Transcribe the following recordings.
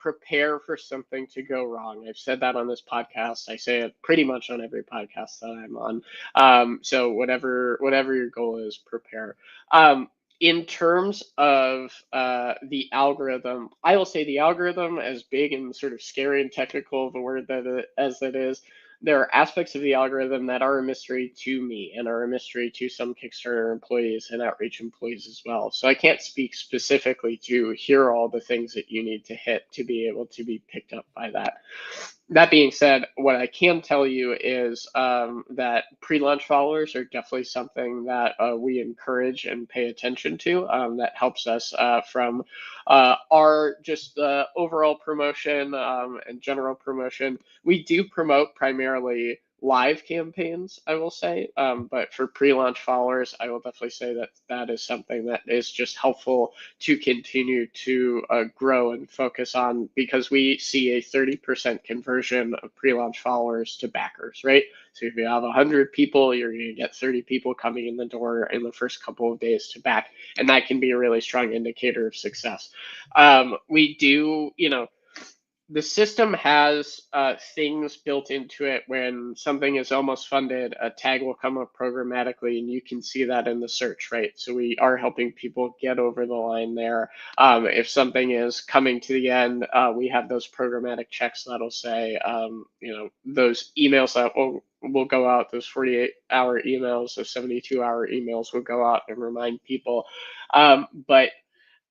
prepare for something to go wrong. I've said that on this podcast. I say it pretty much on every podcast that I'm on. So whatever your goal is, prepare. In terms of the algorithm, I will say the algorithm, as big and sort of scary and technical of a word as it is, there are aspects of the algorithm that are a mystery to me and are a mystery to some Kickstarter employees and outreach employees as well. So I can't speak specifically to here are all the things that you need to hit to be able to be picked up by that. That being said, what I can tell you is that pre-launch followers are definitely something that we encourage and pay attention to. That helps us from our just overall promotion and general promotion. We do promote primarily live campaigns, I will say, but for pre-launch followers, I will definitely say that that is something that is just helpful to continue to grow and focus on, because we see a 30% conversion of pre-launch followers to backers, right? So if you have 100 people, you're going to get 30 people coming in the door in the first couple of days to back, and that can be a really strong indicator of success. We do, the system has things built into it. When something is almost funded, a tag will come up programmatically, and you can see that in the search, right? So we are helping people get over the line there. If something is coming to the end, we have those programmatic checks that'll say, those emails that will go out, those 48-hour emails, those 72-hour emails will go out and remind people. But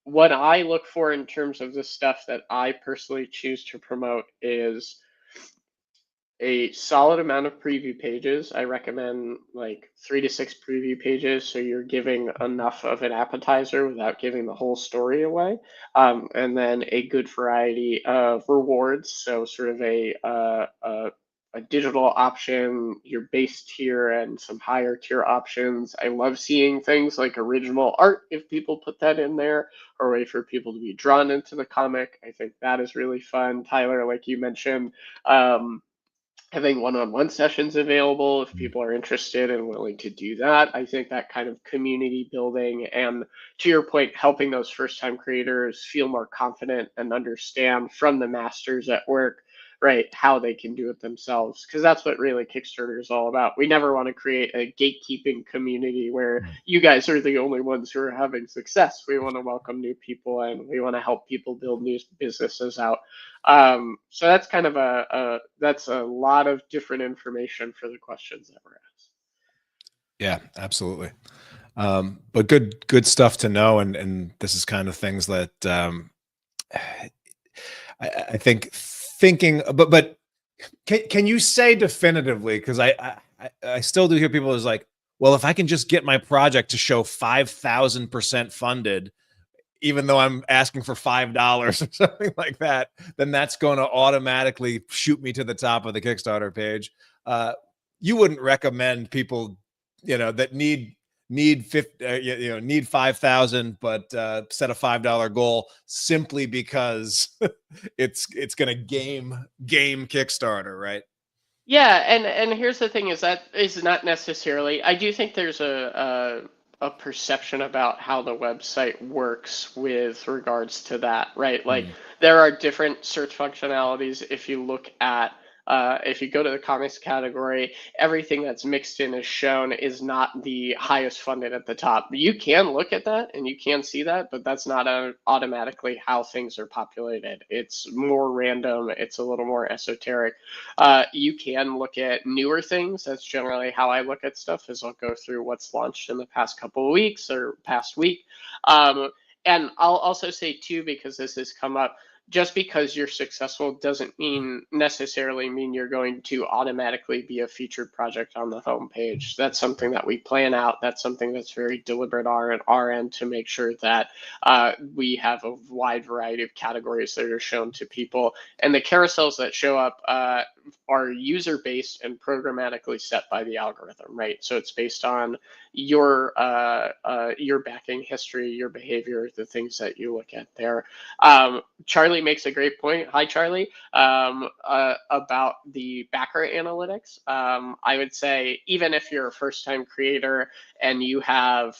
what I look for in terms of the stuff that I personally choose to promote is a solid amount of preview pages. I recommend like 3 to 6 preview pages, so you're giving enough of an appetizer without giving the whole story away. And then a good variety of rewards, so sort of a digital option, your base tier, and some higher tier options. I love seeing things like original art if people put that in there, or a way for people to be drawn into the comic. I think that is really fun. Tyler, like you mentioned, having one-on-one sessions available if people are interested and willing to do that. I think that kind of community building and, to your point, helping those first-time creators feel more confident and understand from the masters at work, right, how they can do it themselves, because that's what really Kickstarter is all about. We never want to create a gatekeeping community where you guys are the only ones who are having success. We want to welcome new people, and we want to help people build new businesses out. So that's kind of that's a lot of different information for the questions that were asked. Yeah, absolutely. But good stuff to know. And this is kind of things that I think thinking, but can you say definitively, because I still do hear people is like, well, if I can just get my project to show 5,000% funded, even though I'm asking for $5 or something like that, then that's going to automatically shoot me to the top of the Kickstarter page. You wouldn't recommend people, that need 5,000, but set a $5 goal simply because it's going to game Kickstarter, right? Yeah, and here's the thing: is that is not necessarily. I do think there's a perception about how the website works with regards to that, right? Like there are different search functionalities. If you look at if you go to the comics category, everything that's mixed in is shown is not the highest funded at the top. You can look at that and you can see that, but that's not automatically how things are populated. It's more random. It's a little more esoteric. You can look at newer things. That's generally how I look at stuff, is I'll go through what's launched in the past couple of weeks or past week. And I'll also say too, because this has come up, just because you're successful doesn't necessarily mean you're going to automatically be a featured project on the homepage. That's something that we plan out. That's something that's very deliberate on our end to make sure that we have a wide variety of categories that are shown to people. And the carousels that show up are user-based and programmatically set by the algorithm, right? So it's based on your backing history, your behavior, the things that you look at there. Charlie Charlie makes a great point. Hi, Charlie. About the backer analytics. I would say even if you're a first-time creator and you have,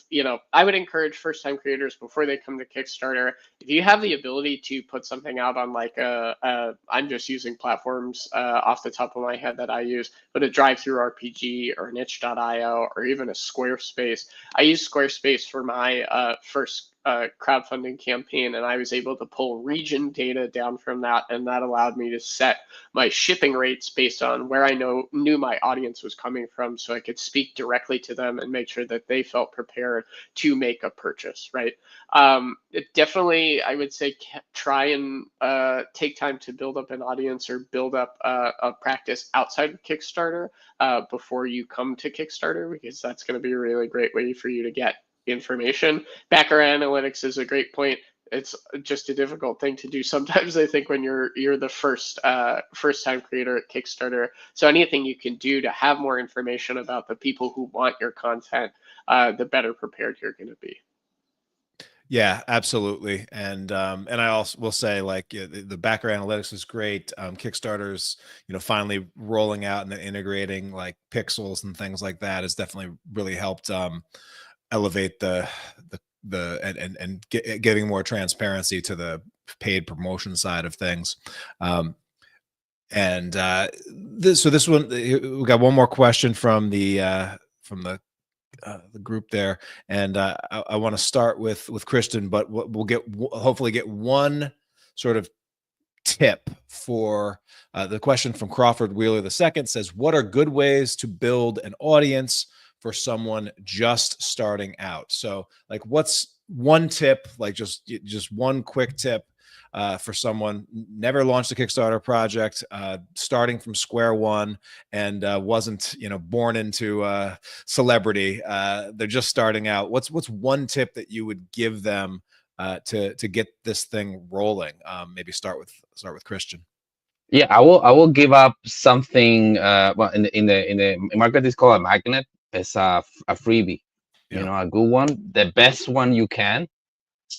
I would encourage first-time creators before they come to Kickstarter, if you have the ability to put something out on like I'm just using platforms off the top of my head that I use, but a drive-through RPG or an itch.io or even a Squarespace. I use Squarespace for my first crowdfunding campaign, and I was able to pull region data down from that, and that allowed me to set my shipping rates based on where I knew my audience was coming from, so I could speak directly to them and make sure that they felt prepared to make a purchase, right? It definitely, I would say, try and take time to build up an audience or build up a practice outside of Kickstarter before you come to Kickstarter, because that's going to be a really great way for you to get information. Backer analytics is a great point. It's just a difficult thing to do sometimes, I think, when you're the first time creator at Kickstarter. So anything you can do to have more information about the people who want your content, the better prepared you're going to be. Yeah, absolutely. And I also will say, like, the backer analytics is great. Kickstarter's, finally rolling out and integrating like pixels and things like that has definitely really helped elevate and giving more transparency to the paid promotion side of things. This one, we got one more question from the group there, and I want to start with Christian, but we'll hopefully get one sort of tip for the question from Crawford Wheeler II says, what are good ways to build an audience for someone just starting out? So like, what's one tip, like just one quick tip for someone never launched a Kickstarter project, starting from square one, and wasn't born into celebrity. They're just starting out. What's one tip that you would give them to get this thing rolling? Maybe start with Christian. Yeah, I will give up something. Well, in the market, it's called a magnet. It's a freebie, Yeah. a good one, the best one you can,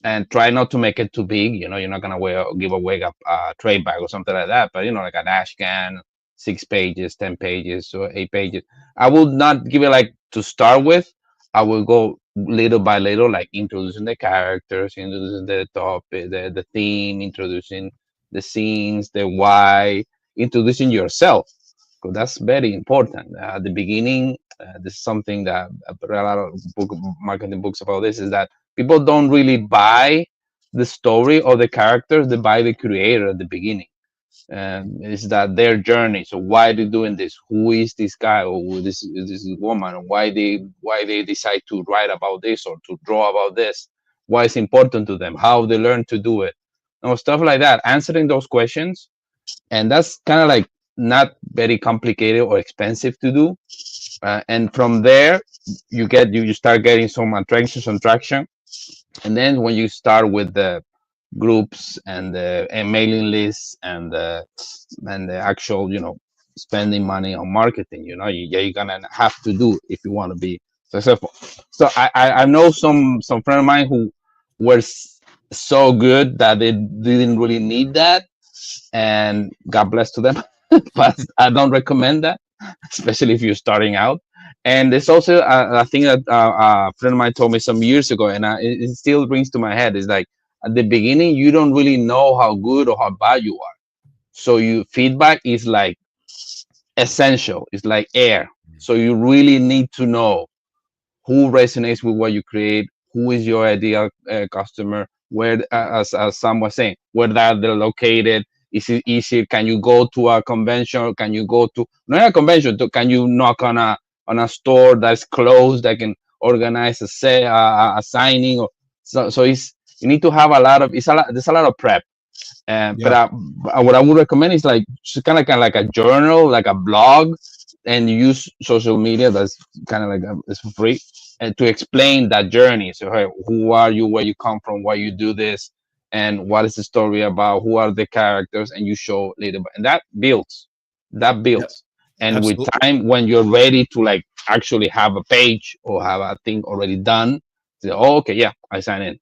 and try not to make it too big. You're not gonna give away a trade bag or something like that, but like a dash can, 6 pages, 10 pages, or 8 pages. I would not give it like to start with. I will go little by little, like introducing the characters, introducing the topic, the theme, introducing the scenes, the why, introducing yourself, because that's very important at the beginning. This is something that I read a lot of marketing books about. This is that people don't really buy the story or the characters; they buy the creator at the beginning. Is that their journey? So why they doing this? Who is this guy or who this woman? Why they decide to write about this or to draw about this? Why it's important to them? How they learn to do it? Stuff like that. Answering those questions, and that's kind of like not very complicated or expensive to do. And from there, you start getting some traction, and then when you start with the groups and the mailing lists and the actual spending money on marketing, you're gonna have to do if you want to be successful. So I know some friend of mine who were so good that they didn't really need that, and God bless to them. But I don't recommend that, especially if you're starting out. And there's also a thing that a friend of mine told me some years ago, and it still rings to my head. Is like, at the beginning, you don't really know how good or how bad you are. So feedback is like essential. It's like air. So you really need to know who resonates with what you create, who is your ideal customer, where, as Sam was saying, where they're located. Is it easy? Can you go to a convention? Can you go to not a convention? Can you knock on a store that's closed that can organize a signing? Or so it's, you need to have there's a lot of prep. But what I would recommend is like kind of like a journal, like a blog, and use social media. That's kind of like it's free, and to explain that journey. So, hey, who are you? Where you come from? Why you do this? And what is the story about? Who are the characters? And you show little, and that builds. Yep. And Absolutely. with time, when you're ready to like actually have a page or have a thing already done, say, oh, okay, yeah, I sign in.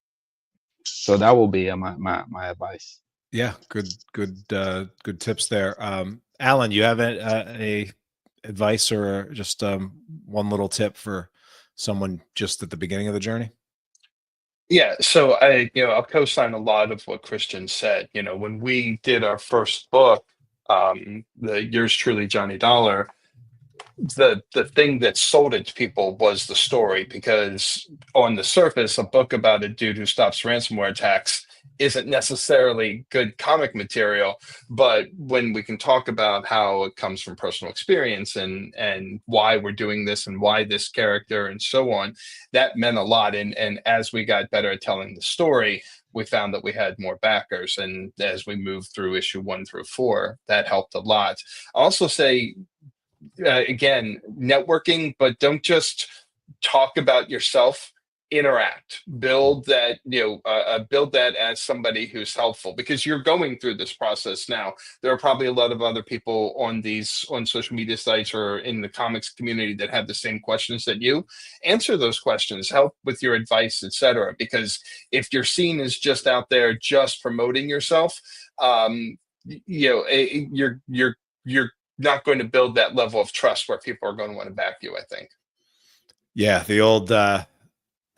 So that will be my advice. Yeah, good tips there. Alan, you have a advice or just one little tip for someone just at the beginning of the journey? Yeah, so I'll co-sign a lot of what Christian said. When we did our first book, the Yours Truly, Johnny Dollar, the thing that sold it to people was the story, because on the surface, a book about a dude who stops ransomware attacks isn't necessarily good comic material, but when we can talk about how it comes from personal experience and why we're doing this and why this character and so on, that meant a lot. And as we got better at telling the story, we found that we had more backers, and as we moved through issue 1 through 4, that helped a lot. I'll also say, again, networking, but don't just talk about yourself. Interact, build that, build that as somebody who's helpful, because you're going through this process now. There are probably a lot of other people on social media sites or in the comics community that have the same questions that you. Answer those questions, help with your advice, etc. Because if you're seen as just out there just promoting yourself, you're not going to build that level of trust where people are going to want to back you, I think. Yeah, the old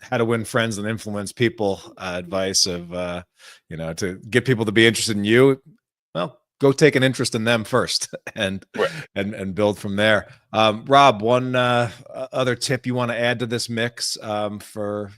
how to win friends and influence people advice of to get people to be interested in you. Well, go take an interest in them first and Right. and build from there. Rob, one other tip you want to add to this mix for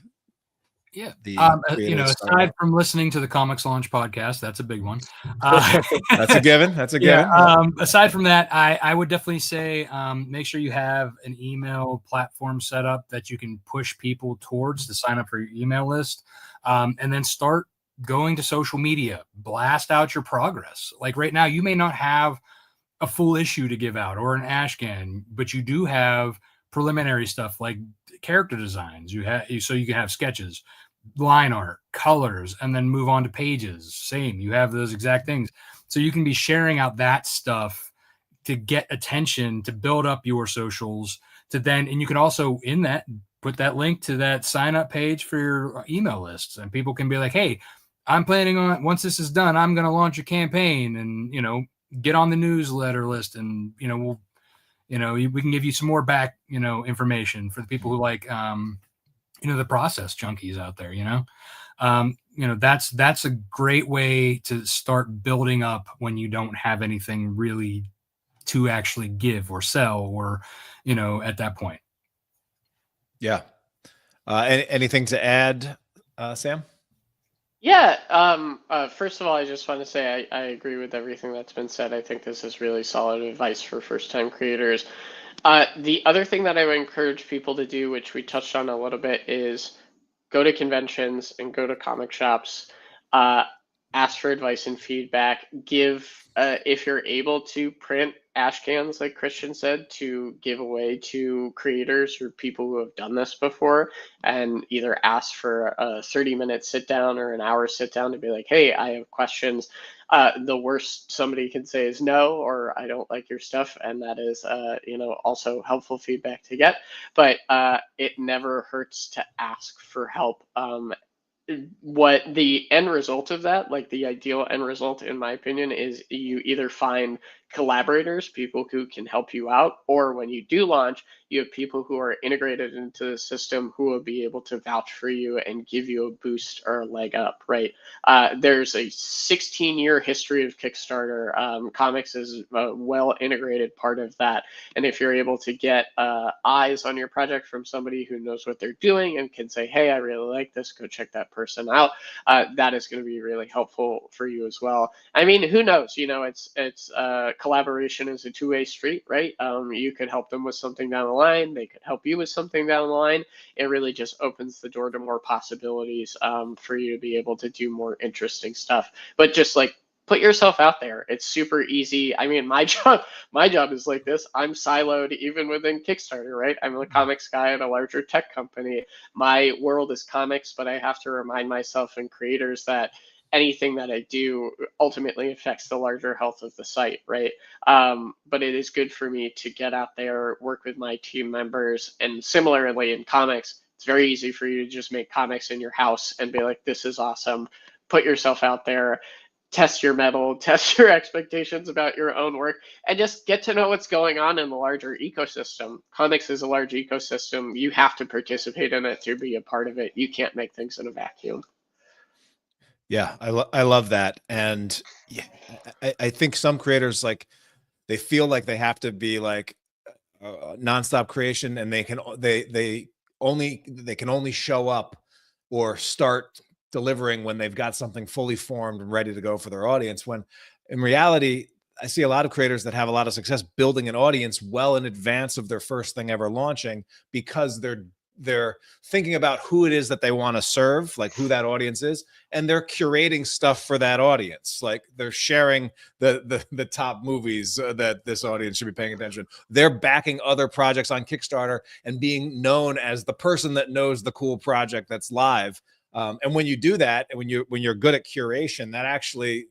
the creators starting aside out? from listening to the Comics Launch podcast, that's a big one. That's a given. That's a Yeah. given. Aside from that, I would definitely say make sure you have an email platform set up that you can push people towards to sign up for your email list, and then start going to social media. Blast out your progress. Like right now, you may not have a full issue to give out or an ashcan, but you do have preliminary stuff like character designs. So you can have sketches, line art, colors, and then move on to pages. Same, you have those exact things. So you can be sharing out that stuff to get attention, to build up your socials, and you can also in that put that link to that sign up page for your email lists, and people can be like, hey, I'm planning on, once this is done, I'm going to launch a campaign, and get on the newsletter list, and we can give you some more back information for the people who like the process junkies out there. That's a great way to start building up when you don't have anything really to actually give or sell, or at that point. Yeah. Anything to add, Sam? Yeah. First of all, I just want to say I agree with everything that's been said. I think this is really solid advice for first-time creators. The other thing that I would encourage people to do, which we touched on a little bit, is go to conventions and go to comic shops. Ask for advice and feedback. If you're able to print ash cans, like Christian said, to give away to creators or people who have done this before, and either ask for a 30-minute sit down or an hour sit down to be like, hey, I have questions. The worst somebody can say is no, or I don't like your stuff, and that is, also helpful feedback to get. But it never hurts to ask for help. What the end result of that, like the ideal end result, in my opinion, is you either find collaborators, people who can help you out, or when you do launch, you have people who are integrated into the system who will be able to vouch for you and give you a boost or a leg up, right? There's a 16-year history of Kickstarter. Comics is a well integrated part of that. And if you're able to get eyes on your project from somebody who knows what they're doing and can say, hey, I really like this, go check that person out, that is going to be really helpful for you as well. I mean, who knows? It's collaboration is a two-way street, right? You could help them with something down the line. They could help you with something down the line. It really just opens the door to more possibilities for you to be able to do more interesting stuff. But just like put yourself out there. It's super easy. I mean, my job is like this. I'm siloed even within Kickstarter, right? I'm a comics guy at a larger tech company. My world is comics, but I have to remind myself and creators that anything that I do ultimately affects the larger health of the site, right? But it is good for me to get out there, work with my team members, and similarly in comics, it's very easy for you to just make comics in your house and be like, this is awesome. Put yourself out there, test your mettle, test your expectations about your own work, and just get to know what's going on in the larger ecosystem. Comics is a large ecosystem. You have to participate in it to be a part of it. You can't make things in a vacuum. Yeah, I love that. And yeah, I think some creators, like, they feel like they have to be like nonstop creation, and they can only show up or start delivering when they've got something fully formed and ready to go for their audience. When in reality, I see a lot of creators that have a lot of success building an audience well in advance of their first thing ever launching, because they're thinking about who it is that they want to serve, like who that audience is, and they're curating stuff for that audience. Like they're sharing the top movies that this audience should be paying attention. They're backing other projects on Kickstarter and being known as the person that knows the cool project that's live. And when you do that, and when you're good at curation, that actually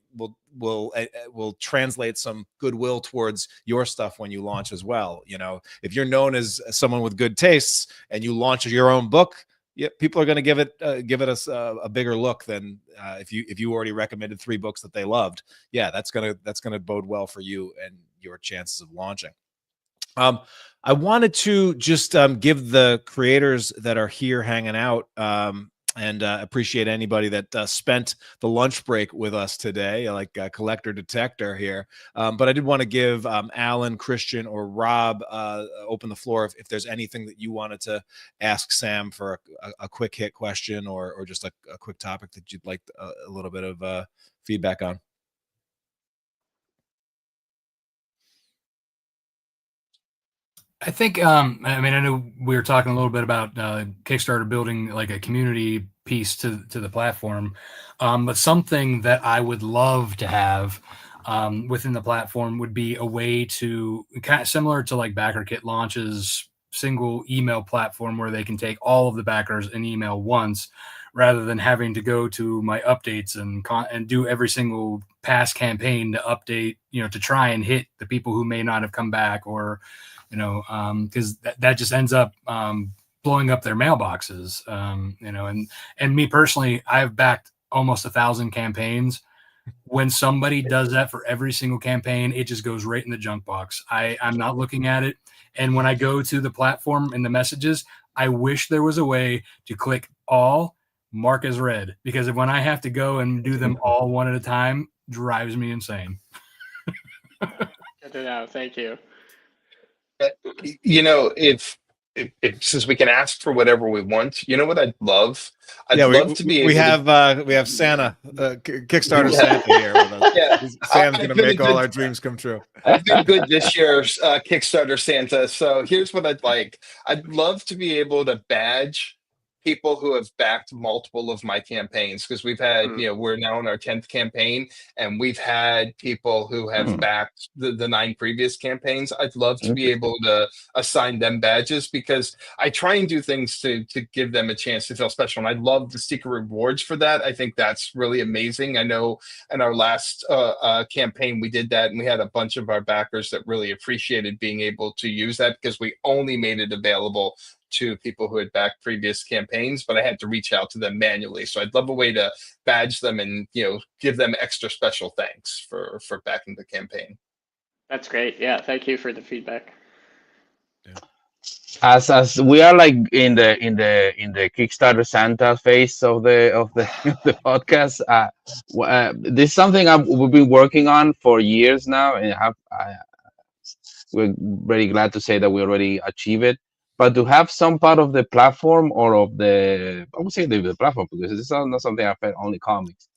will translate some goodwill towards your stuff when you launch as well. You know, if you're known as someone with good tastes and you launch your own book, yeah, people are going to give it a bigger look than if you already recommended 3 books that they loved. Yeah, that's gonna bode well for you and your chances of launching. I wanted to just give the creators that are here hanging out and appreciate anybody that spent the lunch break with us today, like Collector Detector here. But I did want to give Alan, Christian, or Rob open the floor if there's anything that you wanted to ask Sam for a quick hit question, or just a quick topic that you'd like a little bit of feedback on. I think, I mean, I know we were talking a little bit about Kickstarter building like a community piece to the platform, but something that I would love to have within the platform would be a way to, kind of similar to like BackerKit launches single email platform where they can take all of the backers and email once, rather than having to go to my updates and do every single past campaign to update, to try and hit the people who may not have come back, or because that just ends up blowing up their mailboxes, and me personally, I've backed almost 1,000 campaigns. When somebody does that for every single campaign, it just goes right in the junk box. I'm not looking at it. And when I go to the platform in the messages, I wish there was a way to click all, mark as read, because when I have to go and do them all one at a time, drives me insane. Good to know. Thank you. If since we can ask for whatever we want, you know what I'd love? I'd love to be able we have Santa, Kickstarter Santa here with us. Yeah, Sam's going to make all our dreams come true. I've been good this year's Kickstarter Santa. So here's what I'd like. I'd love to be able to badge people who have backed multiple of my campaigns, because we've had, we're now in our 10th campaign, and we've had people who have backed the 9 previous campaigns. I'd love to be able to assign them badges, because I try and do things to give them a chance to feel special. And I love the secret rewards for that. I think that's really amazing. I know in our last campaign, we did that, and we had a bunch of our backers that really appreciated being able to use that, because we only made it available to people who had backed previous campaigns, but I had to reach out to them manually. So I'd love a way to badge them and, give them extra special thanks for backing the campaign. That's great. Yeah, thank you for the feedback. Yeah. As we are like in the Kickstarter Santa phase of the the podcast, this is something we've been working on for years now, and we're very glad to say that we already achieved it. But to have some part of the platform, or of the, I would say the platform, because this is not something I felt only comics.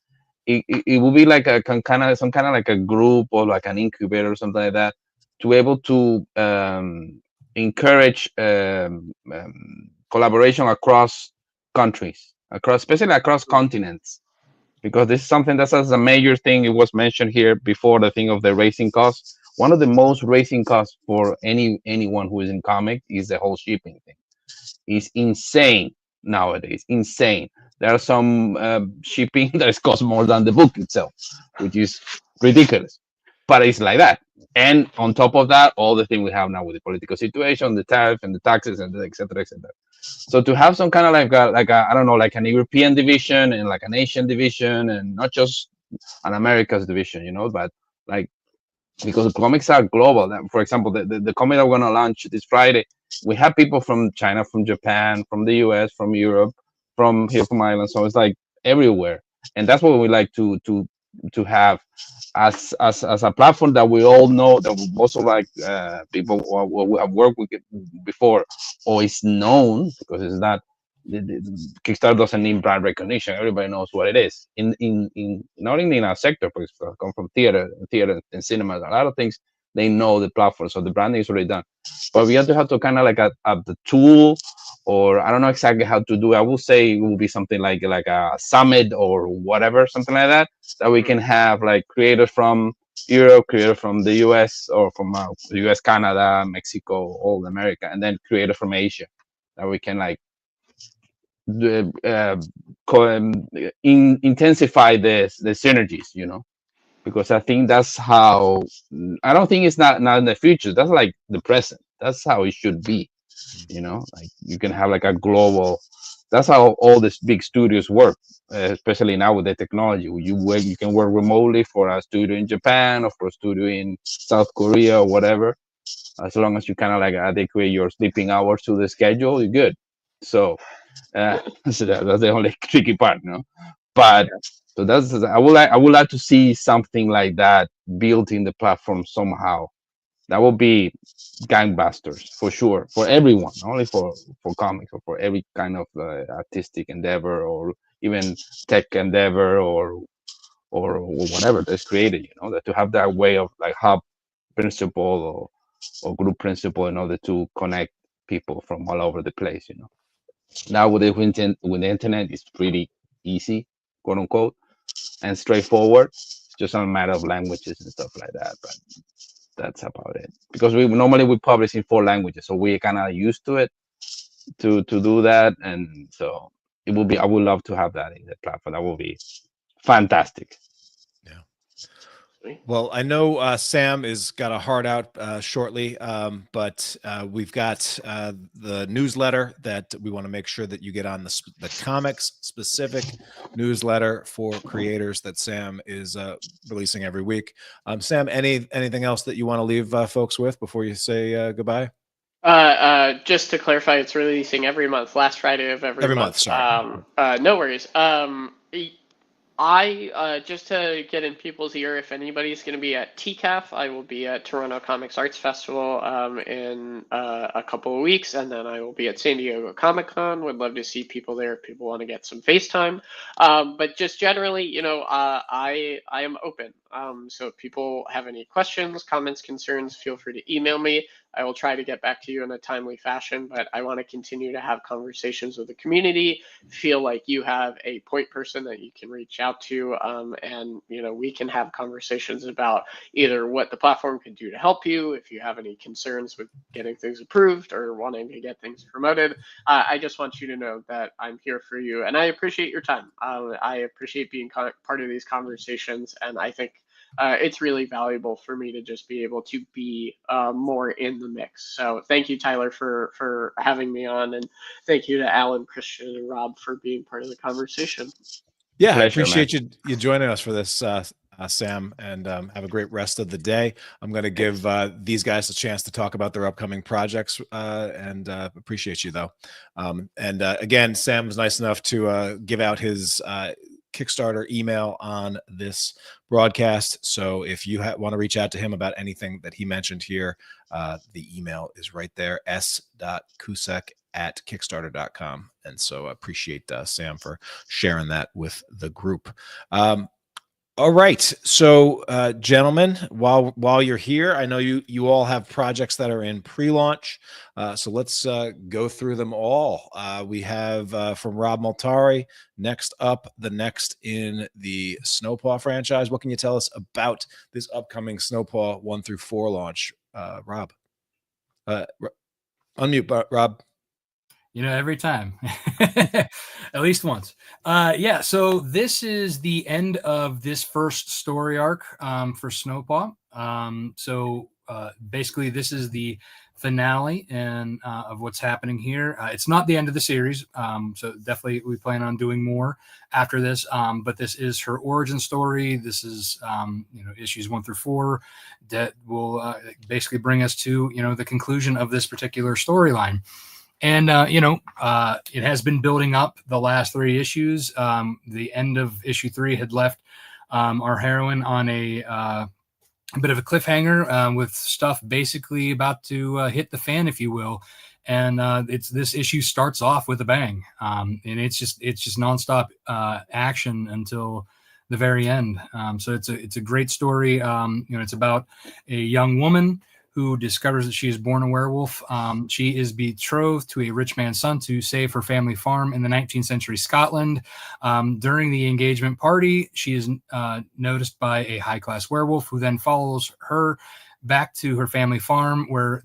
It would be like some kind of like a group, or like an incubator or something like that, to be able to encourage collaboration across countries, especially across continents, because this is something that's a major thing. It was mentioned here before, the thing of the raising costs. One of the most raising costs for anyone who is in comics is the whole shipping thing. It's insane nowadays. Insane. There are some shipping that costs more than the book itself, which is ridiculous. But it's like that. And on top of that, all the thing we have now with the political situation, the tariff and the taxes, and et cetera, et cetera. So to have some kind of like a I don't know, like an European division and like an Asian division, and not just an America's division, but like, because comics are global. For example, the comic that we're gonna launch this Friday, we have people from China, from Japan, from the US, from Europe, from here, from Ireland. So it's like everywhere, and that's what we like to have as a platform that we all know, that most of like people who have worked with it before, or is known, because it's not. Kickstarter doesn't need brand recognition. Everybody knows what it is. Not in our sector, because I come from theater and cinema. A lot of things they know the platform, so the branding is already done. But we have to kind of like the tool, or I don't know exactly how to do it. I will say it will be something like a summit or whatever, something like that we can have like creators from Europe, creators from the US, or from the US, Canada, Mexico, all America, and then creators from Asia, that we can like intensify the synergies, because I think that's how. I don't think it's not in the future. That's like the present. That's how it should be. Like you can have like a global. That's how all these big studios work, especially now with the technology. You can work remotely for a studio in Japan, or for a studio in South Korea, or whatever. As long as you kind of like adequate your sleeping hours to the schedule, you're good. So, so that's the only tricky part, But so I would like to see something like that built in the platform somehow. That would be gangbusters for sure, for everyone, not only for comics, or for every kind of artistic endeavor, or even tech endeavor, or whatever that's created. That to have that way of like hub principle, or group principle, in order to connect people from all over the place. Now with the internet, it's pretty easy, quote unquote, and straightforward. It's just a matter of languages and stuff like that. But that's about it. Because we publish in 4 languages, so we're kind of used to it to do that, and so it will be. I would love to have that in the platform. That will be fantastic. Well, I know Sam is got a heart out shortly, but we've got the newsletter that we want to make sure that you get on, the comics specific newsletter for creators that Sam is releasing every week. Sam, anything else that you want to leave folks with before you say goodbye? Just to clarify, it's releasing every month, last Friday of every month. Sorry. No worries. I just to get in people's ear, if anybody's going to be at TCAF, I will be at Toronto Comics Arts Festival in a couple of weeks, and then I will be at San Diego Comic Con. Would love to see people there if people want to get some FaceTime. But just generally, I am open. So if people have any questions, comments, concerns, feel free to email me. I will try to get back to you in a timely fashion, but I want to continue to have conversations with the community, feel like you have a point person that you can reach out to, and we can have conversations about either what the platform can do to help you, if you have any concerns with getting things approved or wanting to get things promoted. I just want you to know that I'm here for you, and I appreciate your time. I appreciate being part of these conversations, and I think it's really valuable for me to just be able to be more in the mix. So thank you, Tyler, for having me on, and thank you to Alan, Christian, and Rob for being part of the conversation. Yeah, pleasure, I appreciate you joining us for this, Sam, and have a great rest of the day. I'm going to give these guys a chance to talk about their upcoming projects, and appreciate you, though. And again, Sam was nice enough to give out his Kickstarter email on this broadcast. So if you want to reach out to him about anything that he mentioned here, the email is right there, s.kusek@kickstarter.com. And so I appreciate Sam for sharing that with the group. All right. So, gentlemen, while you're here, I know you all have projects that are in pre-launch. So let's go through them all. We have from Rob Multari, next up, the next in the Snowpaw franchise. What can you tell us about this upcoming Snowpaw 1 through 4 launch, Rob? Unmute, Rob. Every time, at least once. Yeah, so this is the end of this first story arc for Snowpaw. So basically this is the finale and of what's happening here. It's not the end of the series, so definitely we plan on doing more after this. But this is her origin story. This is issues 1 through 4 that will basically bring us to the conclusion of this particular storyline. And it has been building up the last 3 issues. The end of issue 3 had left our heroine on a bit of a cliffhanger with stuff basically about to hit the fan, if you will. And this issue starts off with a bang, and it's just nonstop action until the very end. So it's a great story. It's about a young woman who discovers that she is born a werewolf. She is betrothed to a rich man's son to save her family farm in the 19th century Scotland. During the engagement party, she is noticed by a high-class werewolf who then follows her back to her family farm, where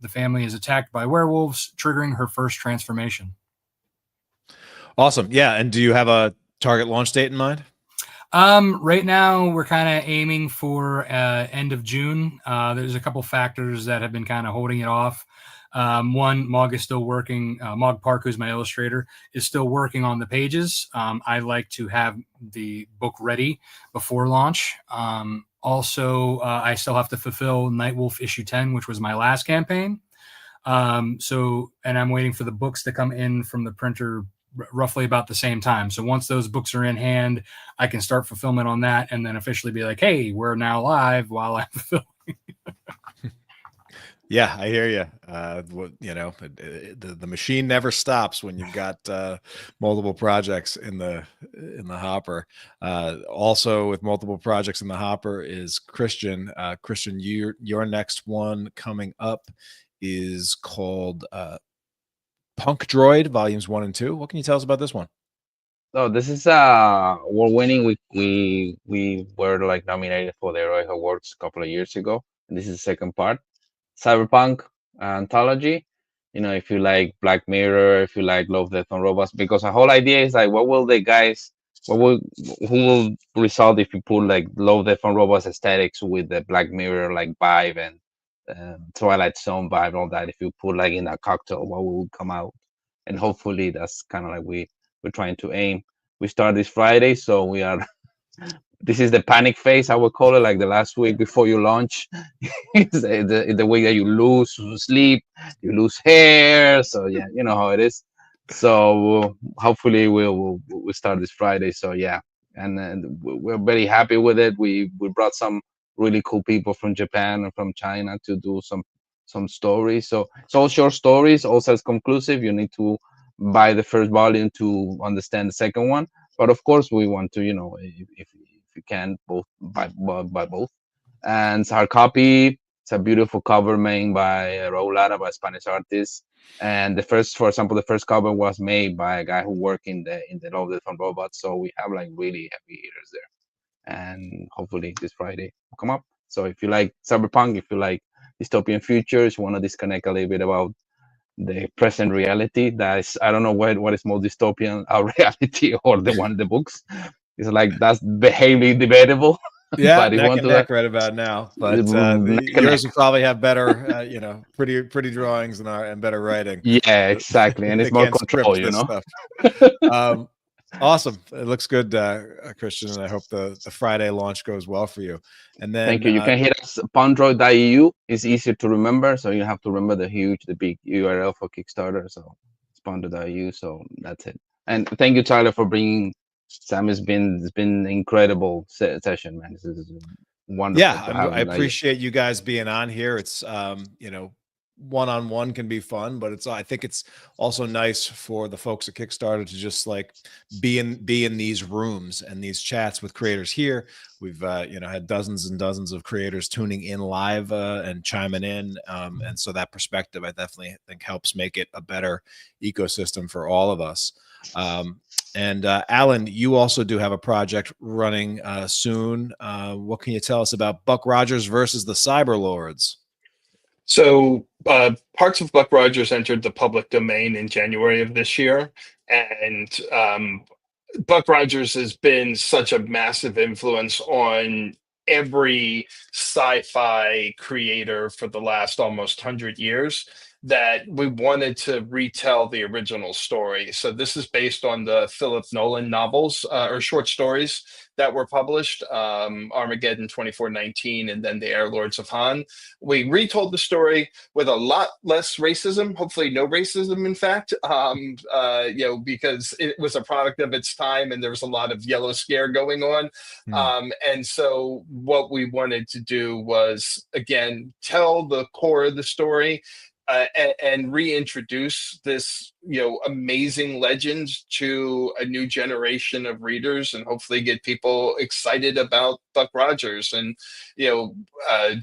the family is attacked by werewolves, triggering her first transformation. Awesome. Yeah. And do you have a target launch date in mind? Right now we're kind of aiming for end of June. There's a couple factors that have been kind of holding it off. One, Mog is still working. Mog Park, who's my illustrator, is still working on the pages. I like to have the book ready before launch. Also, I still have to fulfill Nightwolf issue 10, which was my last campaign. And I'm waiting for the books to come in from the printer roughly about the same time. So once those books are in hand, I can start fulfillment on that and then officially be like, hey, we're now live while I'm fulfilling. Yeah, I hear you. The machine never stops when you've got multiple projects in the hopper. Also, with multiple projects in the hopper is Christian. Christian, your next one coming up is called Punk Droid Volumes 1 and 2. What can you tell us about this one? So this is award-winning. We were like nominated for the Heroic Awards a couple of years ago, and this is the second part. Cyberpunk anthology. If you like Black Mirror, if you like Love, Death, and Robots, because the whole idea is like, who will result if you put like Love, Death, and Robots aesthetics with the Black Mirror like vibe and Twilight Zone vibe, all that. If you put like in that cocktail, what will come out? And hopefully that's kind of like we're trying to aim. We start this Friday, so we are. This is the panic phase, I would call it, like the last week before you launch. It's the week that you lose sleep, you lose hair. So yeah, you know how it is. So hopefully we'll start this Friday. So yeah, and we're very happy with it. We brought some really cool people from Japan and from China to do some stories. So it's all short stories, all self-conclusive. You need to buy the first volume to understand the second one. But of course, we want to, if you can, both buy both. And it's hard copy. It's a beautiful cover made by Raul Lara, by a Spanish artist. And for example, the first cover was made by a guy who worked in the Love, Death, and Robots. So we have like really heavy hitters there. And hopefully this Friday will come up. So if you like cyberpunk, if you like dystopian futures, you want to disconnect a little bit about the present reality, that is, I don't know what is more dystopian, our reality or the one in the books. It's like that's heavily debatable. Yeah, but neck and neck right about now. But yours will probably have better, pretty drawings and better writing. Yeah, exactly, and it's more control, Awesome. It looks good, Christian, and I hope the Friday launch goes well for you. And then thank you. You can hit us pondroid.eu. It's easier to remember, so you have to remember the big URL for Kickstarter. So it's pondroid.eu. So that's it. And thank you, Tyler, for bringing. Sam, it's been incredible session, man. This is wonderful. Yeah, I appreciate you guys being on here. It's one-on-one can be fun, but I think it's also nice for the folks at Kickstarter to just like be in these rooms and these chats with creators here. We've had dozens and dozens of creators tuning in live and chiming in, and so that perspective I definitely think helps make it a better ecosystem for all of us. And Alan, you also do have a project running soon. What can you tell us about Buck Rogers versus the Cyberlords? So parts of Buck Rogers entered the public domain in January of this year. And Buck Rogers has been such a massive influence on every sci-fi creator for the last almost 100 years, that we wanted to retell the original story. So this is based on the Philip Nolan novels or short stories that were published, Armageddon 2419 and then The Air Lords of Han. We retold the story with a lot less racism, hopefully no racism, in fact, because it was a product of its time and there was a lot of yellow scare going on. And so what we wanted to do was, again, tell the core of the story, and reintroduce this, amazing legend to a new generation of readers, and hopefully get people excited about Buck Rogers. And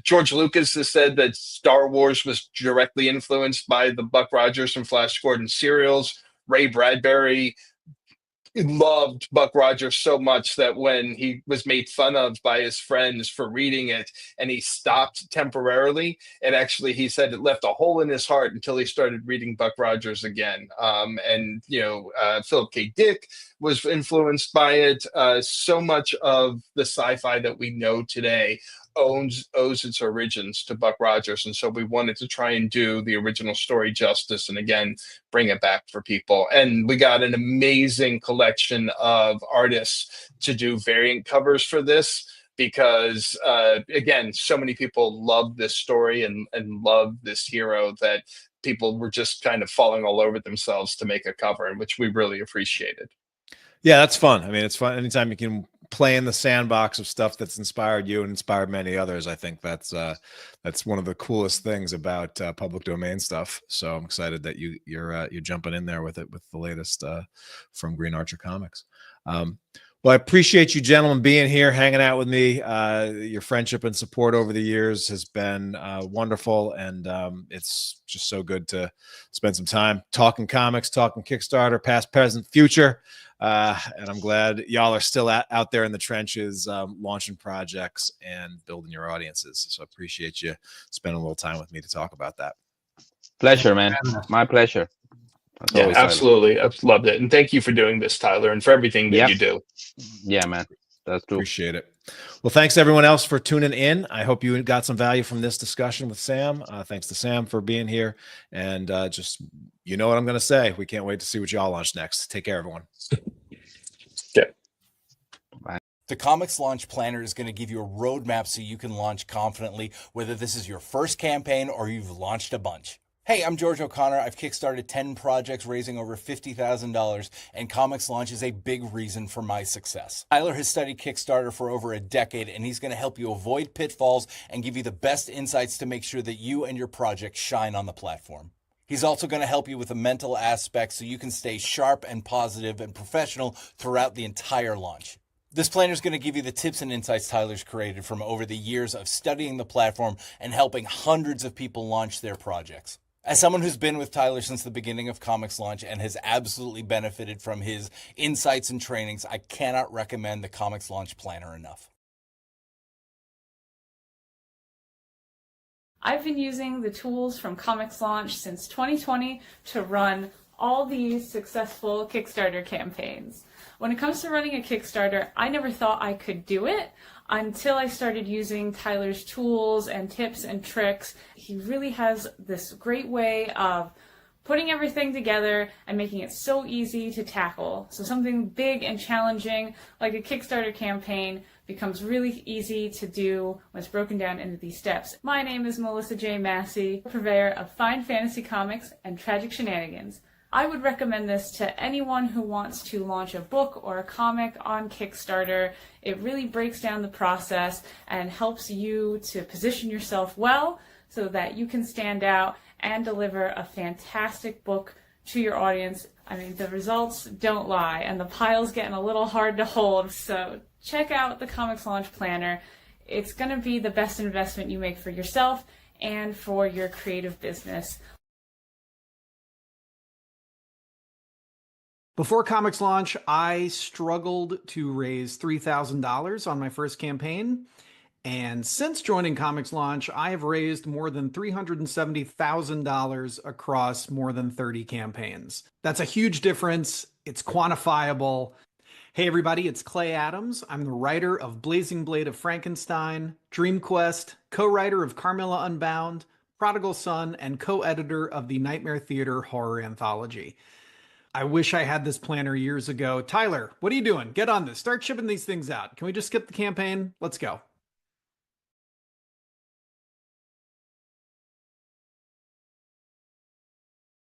George Lucas has said that Star Wars was directly influenced by the Buck Rogers and Flash Gordon serials. Ray Bradbury loved Buck Rogers so much that when he was made fun of by his friends for reading it and he stopped temporarily, and actually he said it left a hole in his heart until he started reading Buck Rogers again. Philip K. Dick was influenced by it. So much of the sci-fi that we know today owes its origins to Buck Rogers, and so we wanted to try and do the original story justice, and again bring it back for people. And we got an amazing collection of artists to do variant covers for this, because again, so many people love this story and love this hero that people were just kind of falling all over themselves to make a cover, and which we really appreciated. Yeah, that's fun. I mean, it's fun anytime you can play in the sandbox of stuff that's inspired you and inspired many others. I think that's one of the coolest things about public domain stuff. So I'm excited that you're jumping in there with it, with the latest from Green Archer Comics. Well, I appreciate you gentlemen being here, hanging out with me. Your friendship and support over the years has been wonderful, and it's just so good to spend some time talking comics, talking Kickstarter, past, present, future. And I'm glad y'all are still out there in the trenches, launching projects and building your audiences. So I appreciate you spending a little time with me to talk about that. Pleasure, man. My pleasure. Yeah, absolutely. I've loved it. And thank you for doing this, Tyler, and for everything that you do. Yeah, man. That's true. Appreciate it. Well, thanks everyone else for tuning in. I hope you got some value from this discussion with Sam. Thanks to Sam for being here. And just, you know what I'm going to say. We can't wait to see what y'all launch next. Take care, everyone. Yeah. Bye. The Comics Launch Planner is going to give you a roadmap so you can launch confidently, whether this is your first campaign or you've launched a bunch. Hey, I'm George O'Connor. I've kickstarted 10 projects raising over $50,000, and Comics Launch is a big reason for my success. Tyler has studied Kickstarter for over a decade, and he's going to help you avoid pitfalls and give you the best insights to make sure that you and your project shine on the platform. He's also going to help you with the mental aspect so you can stay sharp and positive and professional throughout the entire launch. This planner is going to give you the tips and insights Tyler's created from over the years of studying the platform and helping hundreds of people launch their projects. As someone who's been with Tyler since the beginning of Comics Launch and has absolutely benefited from his insights and trainings, I cannot recommend the Comics Launch Planner enough. I've been using the tools from Comics Launch since 2020 to run all these successful Kickstarter campaigns. When it comes to running a Kickstarter, I never thought I could do it until I started using Tyler's tools and tips and tricks. He really has this great way of putting everything together and making it so easy to tackle. So something big and challenging like a Kickstarter campaign becomes really easy to do when it's broken down into these steps. My name is Melissa J. Massey, purveyor of fine fantasy comics and tragic shenanigans. I would recommend this to anyone who wants to launch a book or a comic on Kickstarter. It really breaks down the process and helps you to position yourself well so that you can stand out and deliver a fantastic book to your audience. I mean, the results don't lie, and the pile's getting a little hard to hold, so check out the Comics Launch Planner. It's going to be the best investment you make for yourself and for your creative business. Before Comics Launch, I struggled to raise $3,000 on my first campaign. And since joining Comics Launch, I have raised more than $370,000 across more than 30 campaigns. That's a huge difference. It's quantifiable. Hey everybody, it's Clay Adams. I'm the writer of Blazing Blade of Frankenstein, Dream Quest, co-writer of Carmilla Unbound, Prodigal Son, and co-editor of the Nightmare Theater horror anthology. I wish I had this planner years ago. Tyler, what are you doing? Get on this. Start shipping these things out. Can we just skip the campaign? Let's go.